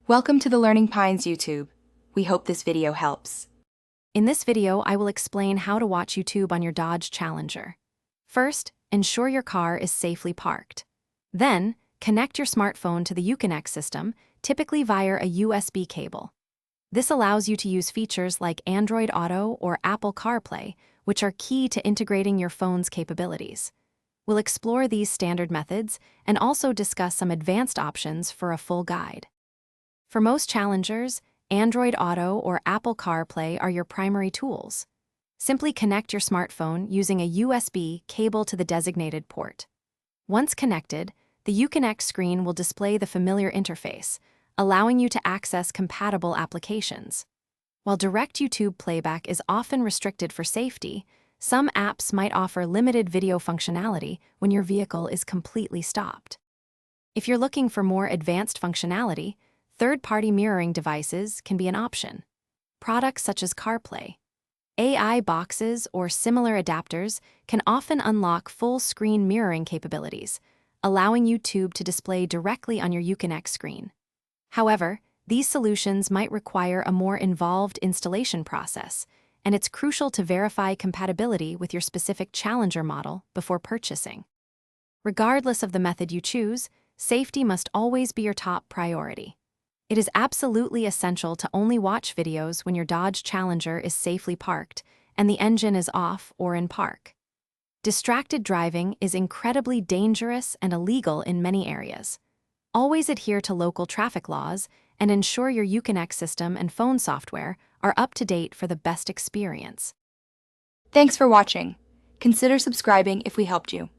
Welcome to the Learning Pines YouTube. We hope this video helps. In this video, I will explain how to watch YouTube on your Dodge Challenger. First, ensure your car is safely parked. Then, connect your smartphone to the Uconnect system, typically via a USB cable. This allows you to use features like Android Auto or Apple CarPlay, which are key to integrating your phone's capabilities. We'll explore these standard methods and also discuss some advanced options for a full guide. For most Challengers, Android Auto or Apple CarPlay are your primary tools. Simply connect your smartphone using a USB cable to the designated port. Once connected, the Uconnect screen will display the familiar interface, allowing you to access compatible applications. While direct YouTube playback is often restricted for safety, some apps might offer limited video functionality when your vehicle is completely stopped. If you're looking for more advanced functionality, third-party mirroring devices can be an option. Products such as CarPlay, AI boxes, or similar adapters can often unlock full-screen mirroring capabilities, allowing YouTube to display directly on your Uconnect screen. However, these solutions might require a more involved installation process, and it's crucial to verify compatibility with your specific Challenger model before purchasing. Regardless of the method you choose, safety must always be your top priority. It is absolutely essential to only watch videos when your Dodge Challenger is safely parked and the engine is off or in park. Distracted driving is incredibly dangerous and illegal in many areas. Always adhere to local traffic laws and ensure your Uconnect system and phone software are up to date for the best experience. Thanks for watching. Consider subscribing if we helped you.